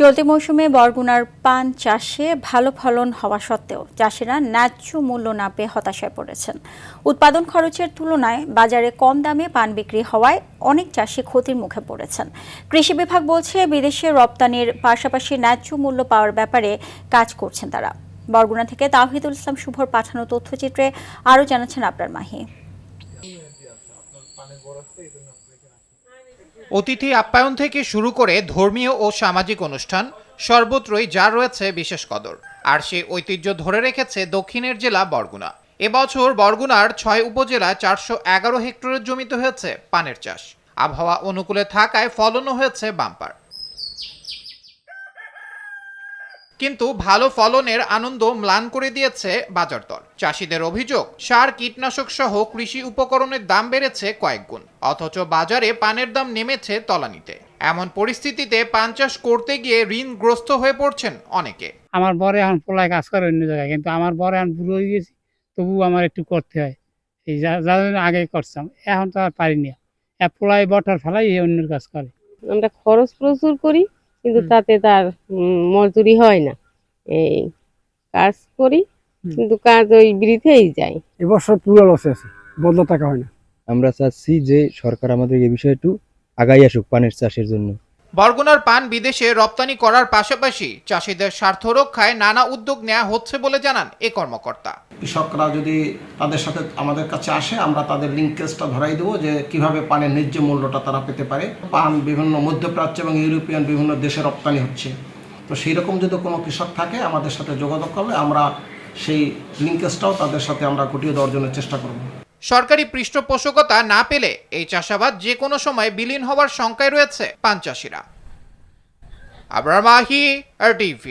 চলতি মৌসুমে বরগুনার পান চাষে ভালো ফলন হওয়া সত্ত্বেও চাষিরা ন্যায্য মূল্য না পেয়ে হতাশায় পড়েছেন। উৎপাদন খরচের তুলনায় বাজারে কম দামে পান বিক্রি হওয়ায় অনেক চাষি ক্ষতির মুখে পড়েছেন। কৃষি বিভাগ বলছে, বিদেশে রপ্তানির পাশাপাশি ন্যায্য মূল্য পাওয়ার ব্যাপারে কাজ করছেন তারা। বরগুনা থেকে তাওহিদুল ইসলাম শুভর পাঠানো তথ্যচিত্রে আরও জানাচ্ছেন আবরার মাহি। অতিথি আপ্যায়ন থেকে শুরু করে ধর্মীয় ও সামাজিক অনুষ্ঠান সর্বত্রই যা রয়েছে বিশেষ কদর। আর সেই ঐতিহ্য ধরে রেখেছে দক্ষিণের জেলা বরগুনা। এবছর বরগুনার ৬ উপজেলায় ৪১১ হেক্টরের জমিতে হয়েছে পানের চাষ। আবহাওয়া অনুকূলে থাকায় ফলনও হয়েছে বাম্পার। কিন্তু ভালো ফলনের আনন্দ ম্লান করে দিয়েছে বাজার দর। চাষিদের অভিযোগ, সার, কীটনাশক সহ কৃষি উপকরণের দাম বেড়েছে কয়েক গুণ, অথচ বাজারে পানের দাম নেমেছে তলানিতে। এমন পরিস্থিতিতে পান চাষ করতে গিয়ে ঋণগ্রস্ত হয়ে পড়ছেন অনেকে। আমার বরে এখন পোলায় কাজ করে অন্য জায়গায়, কিন্তু আমার বরে এখন বুড়ো হয়ে গেছি, তবু আমার একটু করতে হয়। এই যার জন্য আগে করতাম, এখন তো আর পারিনি। পোলায় বটার ফেলাই অন্যের কাজ করে। আমরা খরচ প্রচুর করি, কিন্তু তাতে তার মজুরি হয় না। এই কাজ করি, কিন্তু কাজ ওই বৃথেই যায়। এবছর পুরো লসে আছে, বদলা টাকা হয় না। আমরা চাচ্ছি যে সরকার আমাদের এই বিষয়ে একটু আগাই আসুক পানের চাষের জন্য। বরগুনার পান বিদেশে রপ্তানি করার পাশাপাশি চাষিদের স্বার্থ রক্ষায় নানা উদ্যোগ নেওয়া হচ্ছে বলে জানান এ কর্মকর্তা। কৃষকরা যদি তাদের সাথে আমাদের কাছে আসে, আমরা তাদের লিঙ্কেজটা ধরাই দেবো যে কিভাবে পানের ন্যায্য মূল্যটা তারা পেতে পারে। পান বিভিন্ন মধ্যপ্রাচ্য এবং ইউরোপিয়ান বিভিন্ন দেশে রপ্তানি হচ্ছে, তো সেই রকম যদি কোনো কৃষক থাকে আমাদের সাথে যোগাযোগ করলে আমরা সেই লিঙ্কেজটাও তাদের সাথে আমরা ঘটিয়ে দেওয়ার জন্য চেষ্টা করব। সরকারি পৃষ্ঠপোষকতা না পেলে এই চাষাবাদ যে কোনো সময় বিলীন হওয়ার শঙ্কায় রয়েছে পান চাষিরা। আবরার মাহি, RTV।